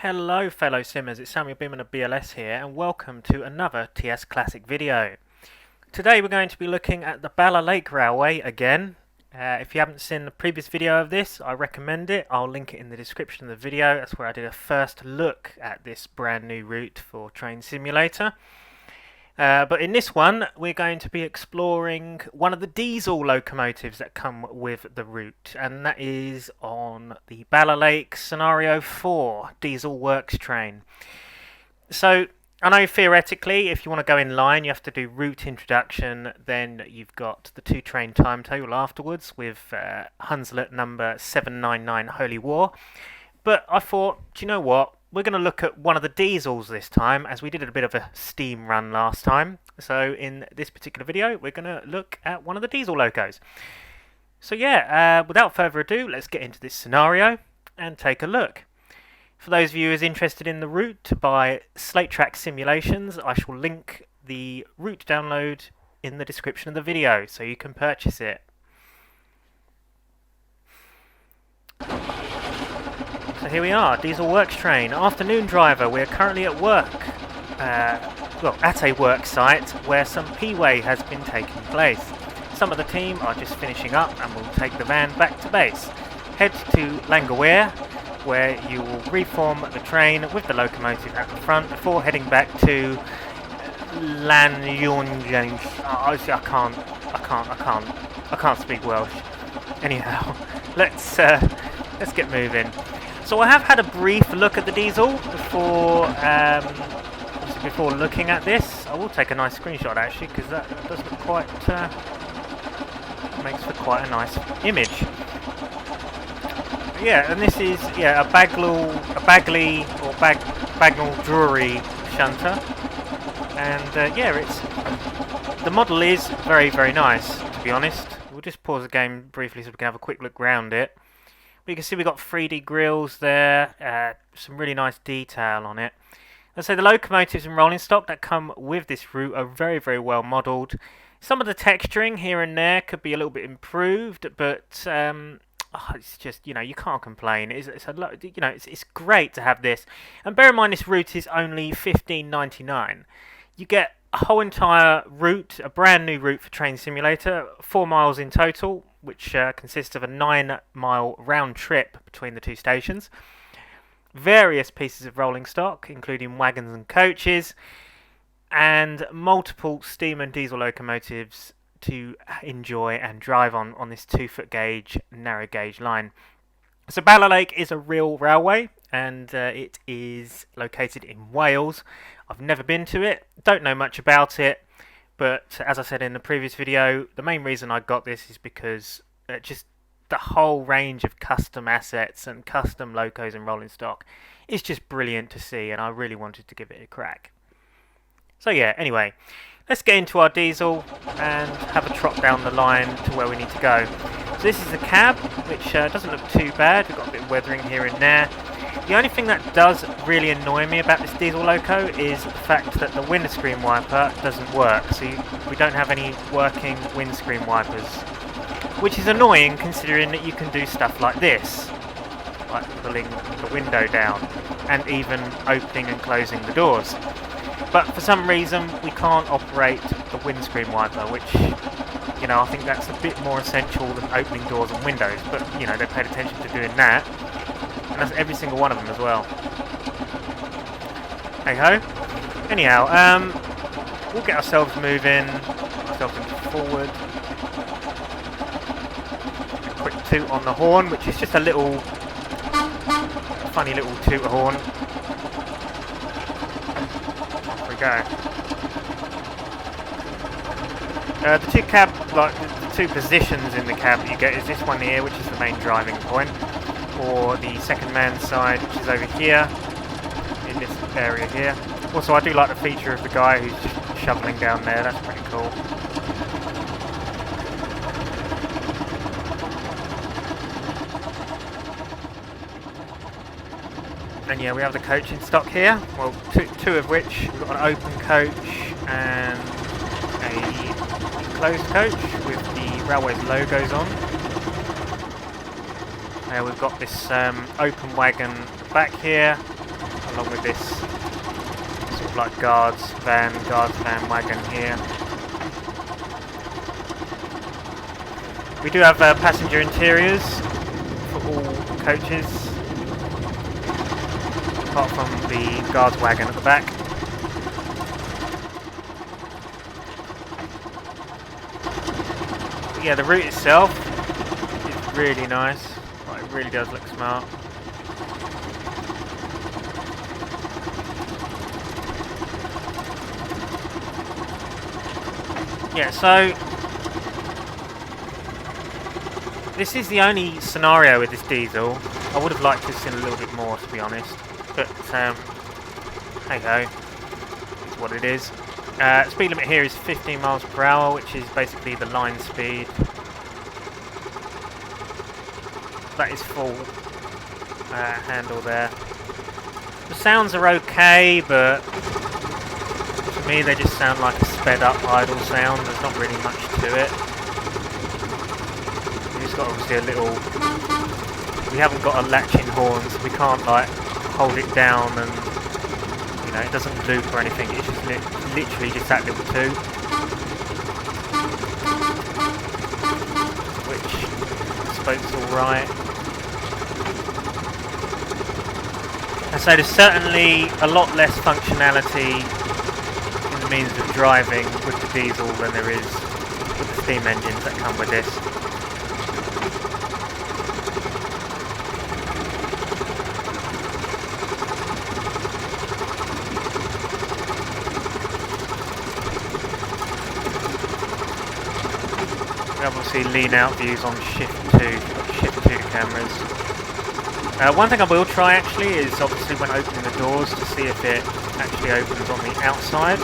Hello fellow simmers, it's Samuel Beeman of BLS here and welcome to another TS Classic video. Today we're going to be looking at the Bala Lake Railway again. If you haven't seen the previous video of this, I recommend it. I'll link it in the description of the video. That's where I did a first look at this brand new route for Train Simulator. But in this one, we're going to be exploring one of the diesel locomotives that come with the route, and that is on the Bala Lake Scenario 4 diesel works train. So, I know theoretically, if you want to go in line, you have to do route introduction, then you've got the two train timetable afterwards with Hunslet number 799 Holy War. But I thought, do you know what? We're going to look at one of the diesels this time, as we did a bit of a steam run last time. So in this particular video, we're going to look at one of the diesel locos. So yeah, without further ado, let's get into this scenario and take a look. For those viewers interested in the route to buy Slate Track simulations, I shall link the route download in the description of the video, so you can purchase it. So here we are, diesel works train, afternoon driver. We are currently at work, at a work site where some P-way has been taking place. Some of the team are just finishing up and will take the van back to base. Head to Langaware, where you will reform the train with the locomotive at the front before heading back to Lanyunjang. I can't speak Welsh. Anyhow, let's get moving. So I have had a brief look at the diesel before looking at this. I will take a nice screenshot actually, because that does look quite makes for quite a nice image. Yeah, and this is a Bagnall Drury shunter, and it's the model is very nice, to be honest. We'll just pause the game briefly so we can have a quick look around it. But you can see we've got 3D grills there, some really nice detail on it. And so the locomotives and rolling stock that come with this route are very well modelled. Some of the texturing here and there could be a little bit improved, but it's just, you can't complain. It's great to have this. And bear in mind, this route is only $15.99. You get a whole entire route, a brand new route for Train Simulator, 4 miles in total, which consists of a 9-mile round trip between the two stations. Various pieces of rolling stock, including wagons and coaches, and multiple steam and diesel locomotives to enjoy and drive on this 2-foot gauge, narrow gauge line. So Bala Lake is a real railway, and it is located in Wales. I've never been to it, don't know much about it, but as I said in the previous video, the main reason I got this is because just the whole range of custom assets and custom locos and rolling stock is just brilliant to see, and I really wanted to give it a crack. So yeah, anyway, let's get into our diesel and have a trot down the line to where we need to go. So this is the cab, which doesn't look too bad. We've got a bit of weathering here and there. The only thing that does really annoy me about this diesel loco is the fact that the windscreen wiper doesn't work. So we don't have any working windscreen wipers, which is annoying considering that you can do stuff like this, like pulling the window down and even opening and closing the doors. But for some reason we can't operate the windscreen wiper, which, I think that's a bit more essential than opening doors and windows. But, they paid attention to doing that. And that's every single one of them as well. Hey ho. Anyhow, we'll get ourselves moving, forward. A quick toot on the horn, which is just a funny little toot horn. There we go. The two positions in the cab that you get is this one here, which is the main driving point, or the second man side, which is over here, in this area here. Also, I do like the feature of the guy who's just shoveling down there, that's pretty cool. And yeah, we have the coach in stock here, well, two of which, we've got an open coach and a closed coach with the railway's logos on. We've got this open wagon back here, along with this sort of like guards van wagon here. We do have passenger interiors for all coaches, apart from the guards wagon at the back. But yeah, the route itself is really nice. Like, it really does look smart. Yeah, so this is the only scenario with this diesel. I would have liked to have seen a little bit more, to be honest. But, hey ho, it's what it is. Speed limit here is 15 miles per hour, which is basically the line speed. That is full handle there. The sounds are okay, but to me they just sound like a sped up idle sound. There's not really much to it. We've just got obviously a little... We haven't got a latching horn, so we can't like hold it down and, you know, it doesn't loop or anything. It's just literally just that little toot, which I suppose is alright. And so there's certainly a lot less functionality in the means of driving with the diesel than there is with the steam engines that come with this. We obviously lean out views on shift 2 cameras. One thing I will try actually is obviously when opening the doors to see if it actually opens on the outside.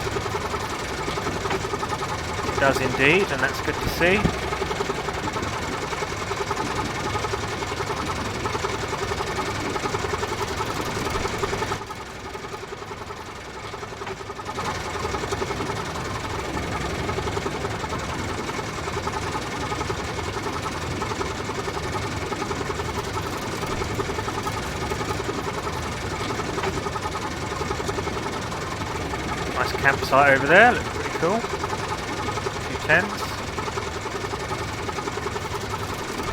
It does indeed, and that's good to see. Nice campsite over there, looks pretty cool. A few tents.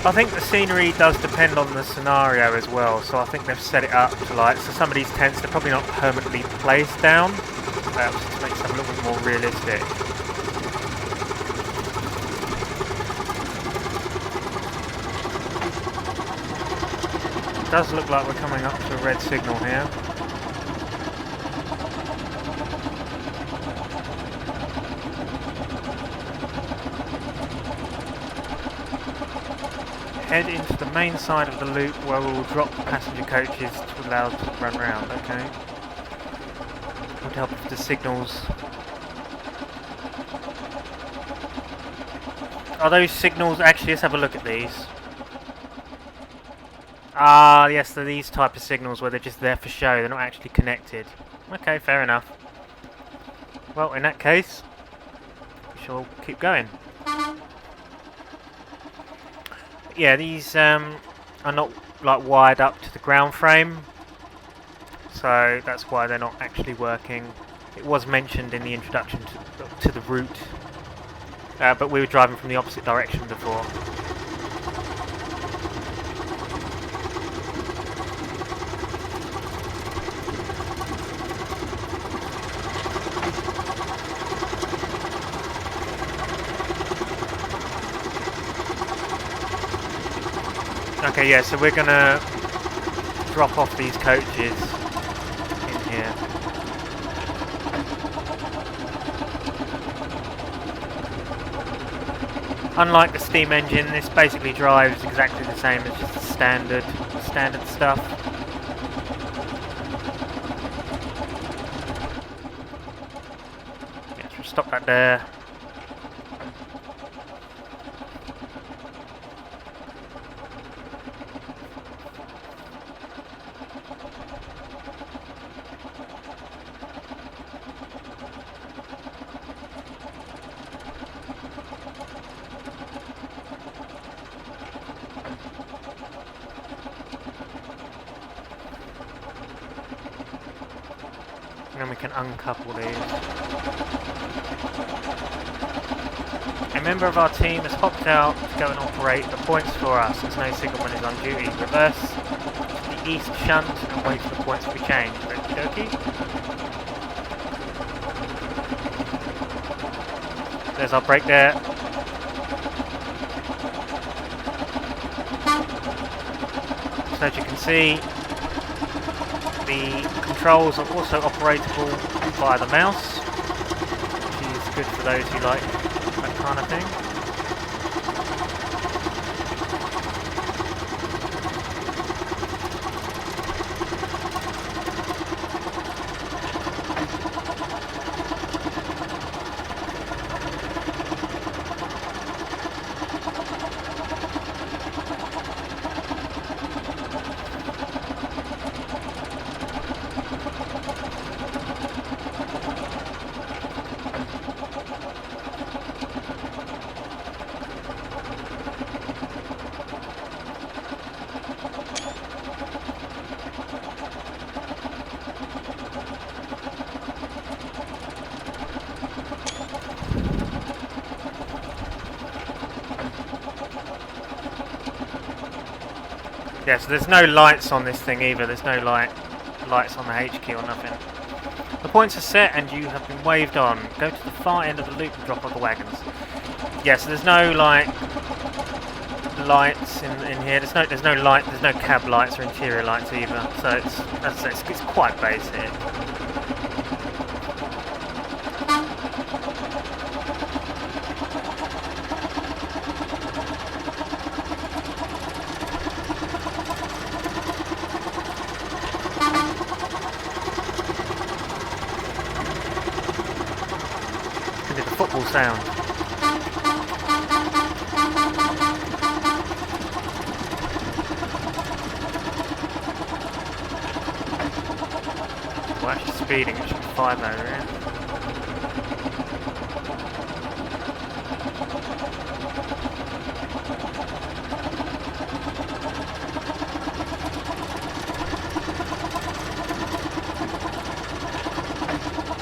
I think the scenery does depend on the scenario as well, so I think they've set it up to like, so some of these tents they're probably not permanently placed down, just to make them a little bit more realistic. It does look like we're coming up to a red signal here. Head into the main side of the loop where we will drop the passenger coaches to allow them to run round, okay? Would help if the signals... Are those signals... Actually, let's have a look at these. Ah, yes, they're these type of signals where they're just there for show, they're not actually connected. Okay, fair enough. Well, in that case, we shall keep going. Yeah, these are not like wired up to the ground frame, so that's why they're not actually working. It was mentioned in the introduction to the route, but we were driving from the opposite direction before. Okay, yeah, so we're gonna drop off these coaches in here. Unlike the steam engine, this basically drives exactly the same as just the standard stuff. Yeah, so we'll stop that there. And then we can uncouple these. A member of our team has hopped out to go and operate the points for us. There's no signalman is on duty. Reverse to the east shunt and wait for the points to be changed. Okie dokie. There's our brake there. So as you can see, the controls are also operatable via the mouse, which is good for those who like that kind of thing. Yeah, so there's no lights on this thing either. There's no lights on the H key or nothing. The points are set and you have been waved on. Go to the far end of the loop and drop off the wagons. Yeah, so there's no like lights in here. There's no light. There's no cab lights or interior lights either. So it's quite basic. Football sound. We're actually speeding, it should be 5 over here.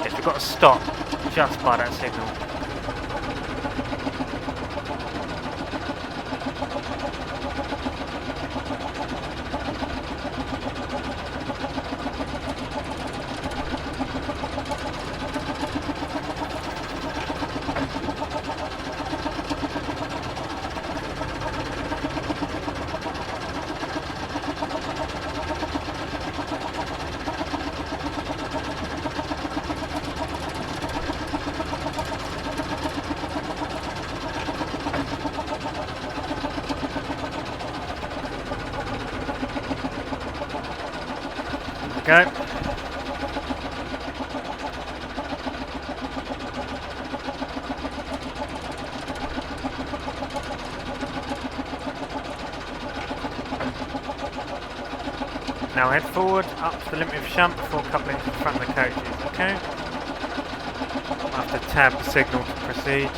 Yes, we've got to stop just by that signal. Go. Now head forward up to the limit of shunt before coupling to the front of the coaches. Okay. I'll have to tab the signal to proceed.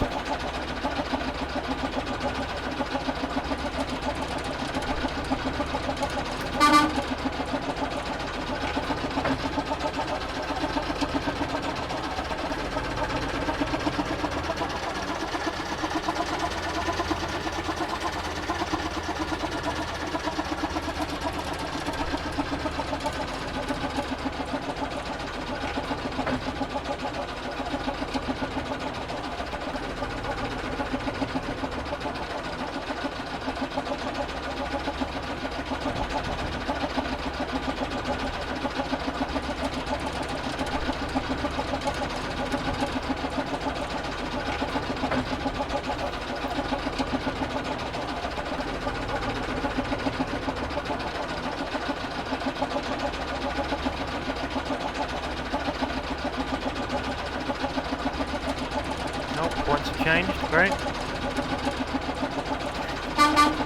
Points have changed, great.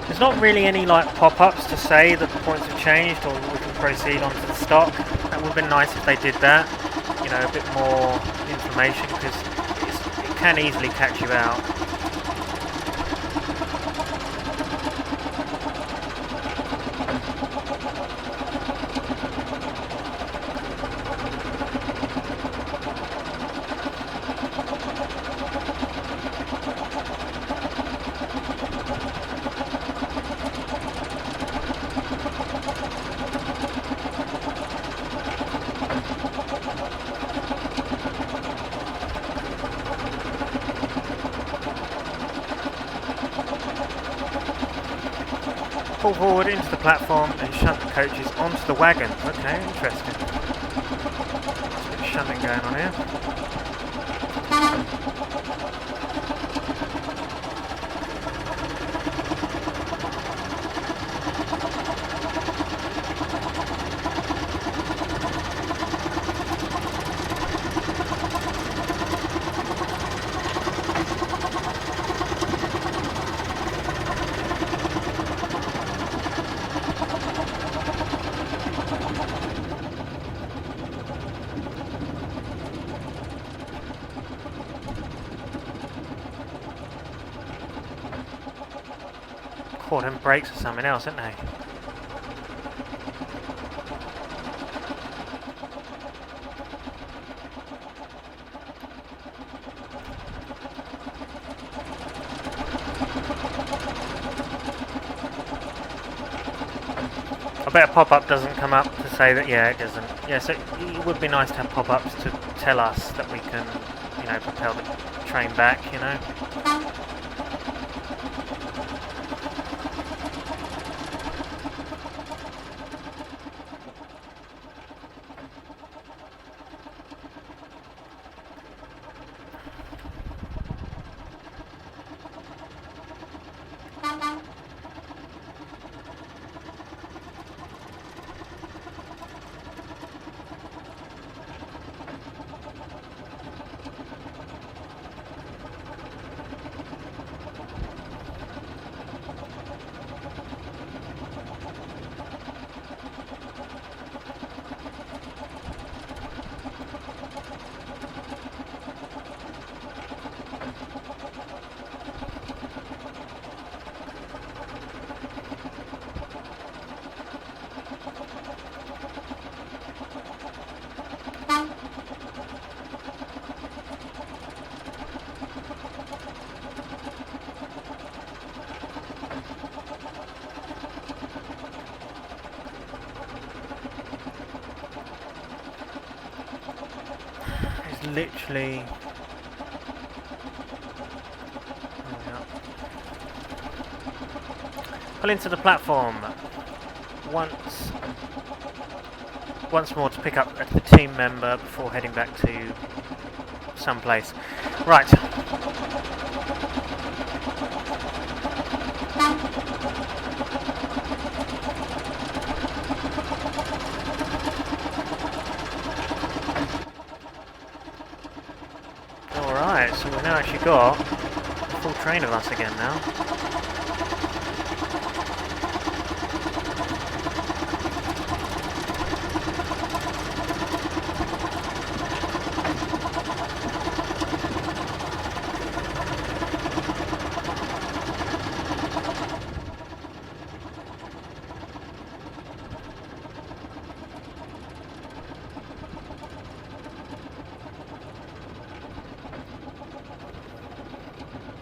There's not really any like pop-ups to say that the points have changed or we can proceed onto the stock. That would have been nice if they did that. You know, a bit more information because it can easily catch you out. pull forward into the platform and shunt the coaches onto the wagons. Okay, interesting. There's a bit of shunting going on here. Them brakes or something else, aren't they? I bet a pop-up doesn't come up to say that. Yeah, it doesn't. Yeah, so it would be nice to have pop-ups to tell us that we can, you know, propel the train back, you know. Literally pull into the platform once more to pick up the team member before heading back to some place. Right. So we've now actually got a full train of us again now.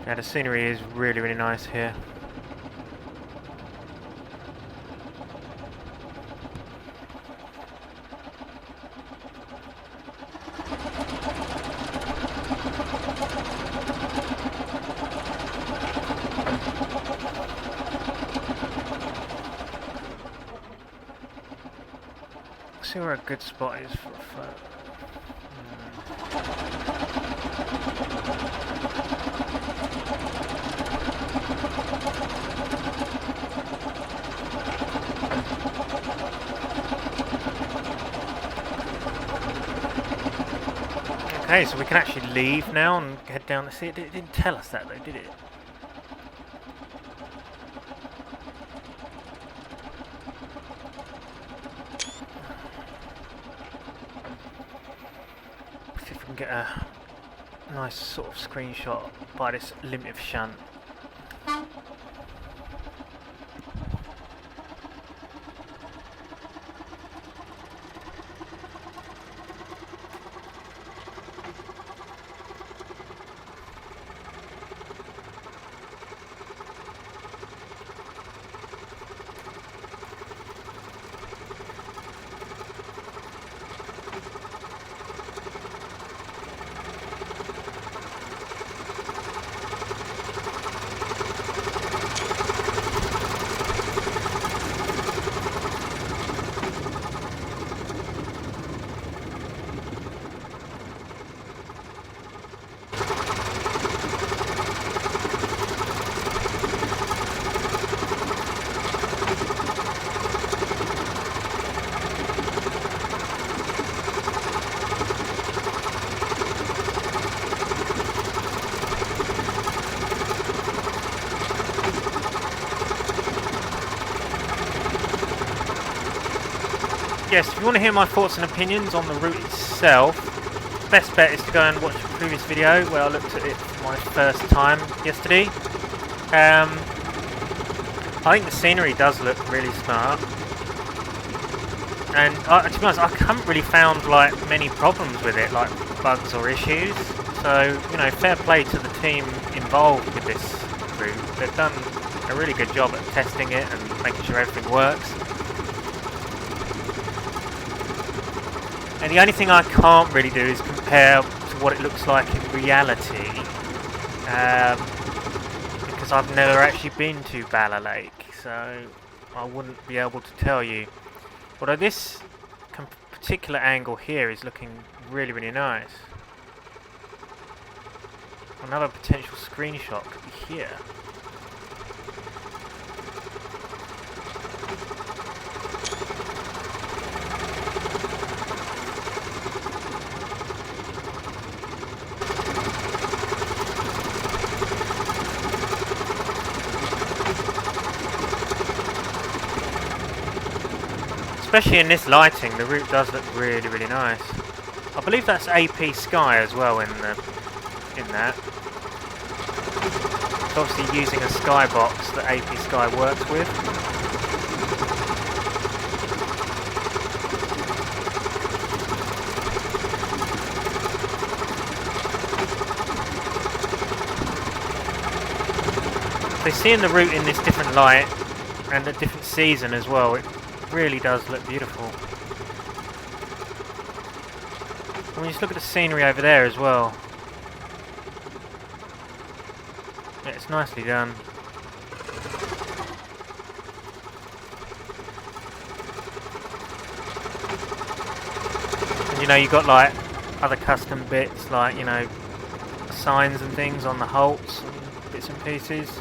Yeah, the scenery is really, really nice here. Let's see where a good spot is for a photo. Okay, so we can actually leave now and head down. See, it didn't tell us that though, did it? Let's see if we can get a nice sort of screenshot by this limit of shunt. yes, if you want to hear my thoughts and opinions on the route itself, best bet is to go and watch the previous video where I looked at it for my first time yesterday. I think the scenery does look really smart, and to be honest, I haven't really found like many problems with it, like bugs or issues. So, you know, fair play to the team involved with this route. They've done a really good job at testing it and making sure everything works. And the only thing I can't really do is compare to what it looks like in reality, because I've never actually been to Bala Lake, so I wouldn't be able to tell you. Although this particular angle here is looking really, really nice. Another potential screenshot could be here. Especially in this lighting, the route does look really, really nice. I believe that's AP Sky as well in that. It's obviously using a skybox that AP Sky works with. So seeing the route in this different light and a different season as well, it really does look beautiful. When you just look at the scenery over there as well, yeah, it's nicely done. And you know, you've got like other custom bits, like, you know, signs and things on the halts and bits and pieces.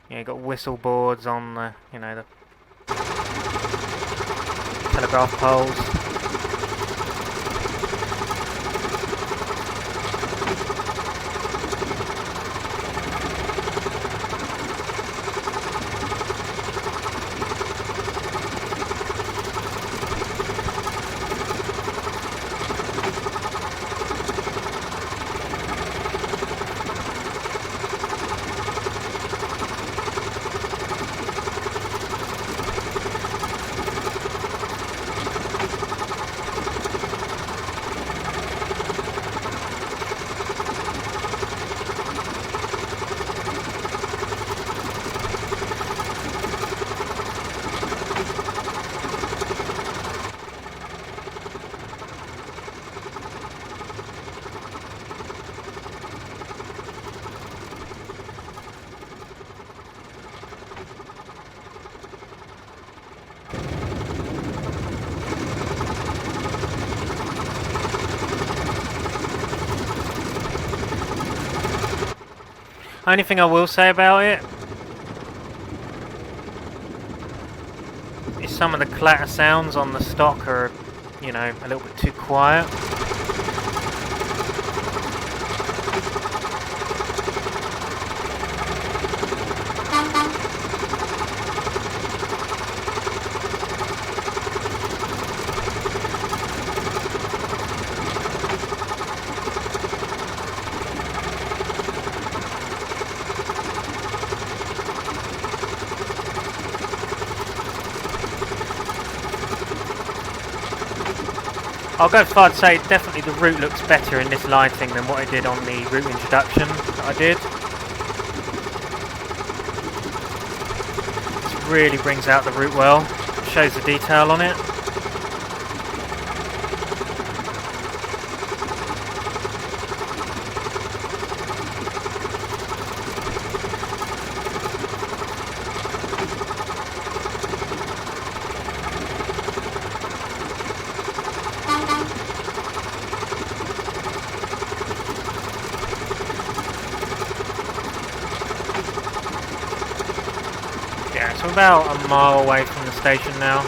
Yeah, you've got whistle boards on the, you know, the telegraph poles. Only thing I will say about it is some of the clatter sounds on the stock are, you know, a little bit too quiet. I'll go as far to say definitely the route looks better in this lighting than what I did on the route introduction that I did. This really brings out the route well, shows the detail on it. Yeah, so about a mile away from the station now.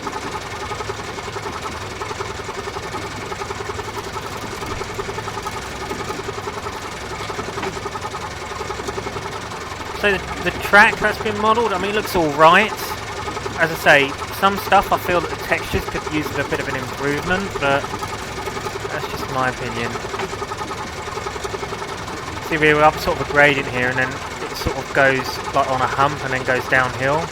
So the track that's been modelled, I mean, it looks alright. As I say, some stuff I feel that the textures could use a bit of an improvement, but that's just my opinion. See, we're up sort of a gradient here, and then it sort of goes like on a hump and then goes downhill.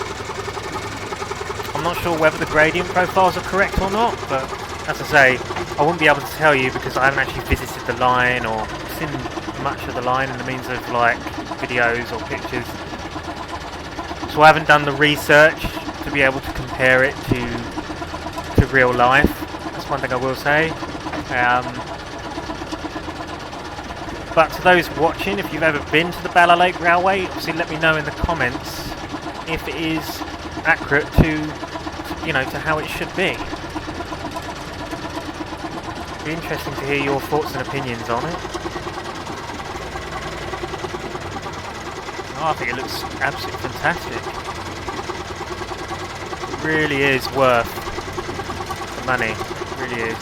I'm not sure whether the gradient profiles are correct or not, but as I say, I wouldn't be able to tell you because I haven't actually visited the line or seen much of the line in the means of like videos or pictures. So I haven't done the research to be able to compare it to real life. That's one thing I will say. But to those watching, if you've ever been to the Bala Lake Railway, obviously let me know in the comments if it is accurate to how it should be. It'd be interesting to hear your thoughts and opinions on it. Oh, I think it looks absolutely fantastic. It really is worth the money. It really is.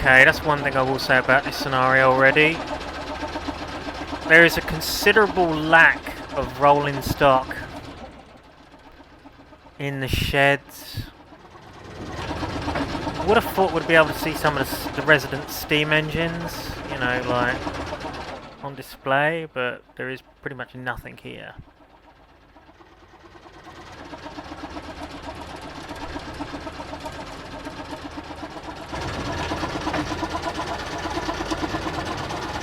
Okay, that's one thing I will say about this scenario already. There is a considerable lack of rolling stock in the sheds. Would have thought we'd be able to see some of the resident steam engines, you know, like on display, but there is pretty much nothing here.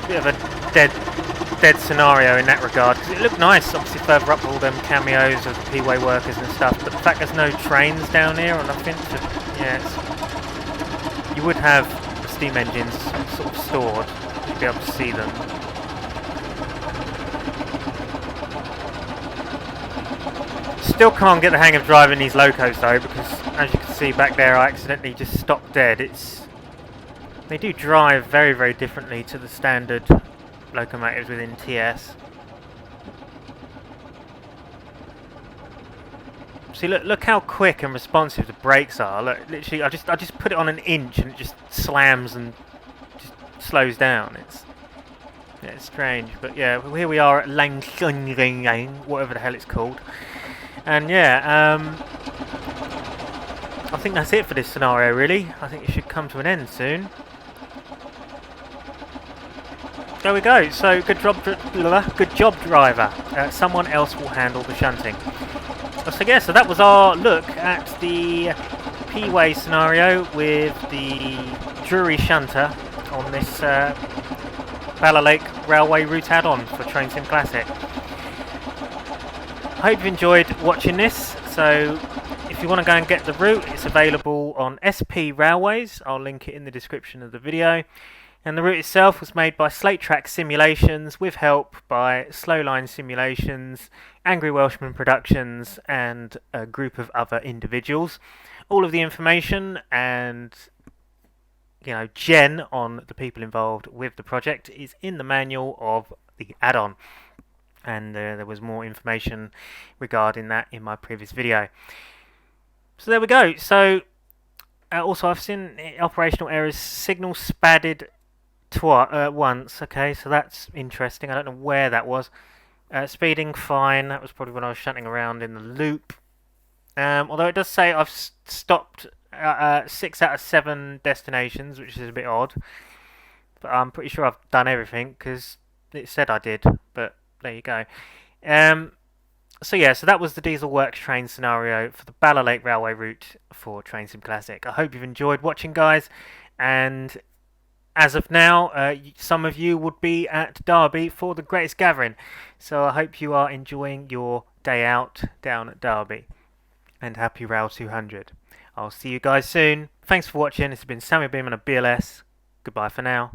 Bit of a dead scenario in that regard, because it looked nice obviously further up with all them cameos of P-way workers and stuff, but the fact there's no trains down here or nothing you would have the steam engines sort of stored, you'd be able to see them. Still can't get the hang of driving these locos though, because as you can see back there I accidentally just stopped dead. They do drive very, very differently to the standard locomotives within TS. See, look how quick and responsive the brakes are. Look, literally, I just put it on an inch and it just slams and just slows down. It's strange, but yeah, here we are at whatever the hell it's called, and yeah, I think that's it for this scenario. Really, I think it should come to an end soon. There we go. So good job, driver. Someone else will handle the shunting. So yeah, so that was our look at the P-way scenario with the Drury shunter on this Bala Lake Railway route add-on for Train Sim Classic. I hope you enjoyed watching this. So if you want to go and get the route, it's available on SPRailways. I'll link it in the description of the video. And the route itself was made by Slate Track Simulations with help by Slowline Simulations, Angry Welshman Productions and a group of other individuals. All of the information and gen on the people involved with the project is in the manual of the add-on. And there was more information regarding that in my previous video. So there we go. So also I've seen operational errors, signal spadded once. Okay, so that's interesting. I don't know where that was. Speeding fine. That was probably when I was shunting around in the loop. Although it does say I've stopped 6 out of 7 destinations, which is a bit odd. But I'm pretty sure I've done everything because it said I did. But there you go. So yeah, so that was the Diesel Works train scenario for the Bala Lake Railway route for Train Sim Classic. I hope you've enjoyed watching, guys, and as of now, some of you would be at Derby for the Greatest Gathering. So I hope you are enjoying your day out down at Derby. And happy Rail 200. I'll see you guys soon. Thanks for watching. This has been Samuel Beeman of BLS. Goodbye for now.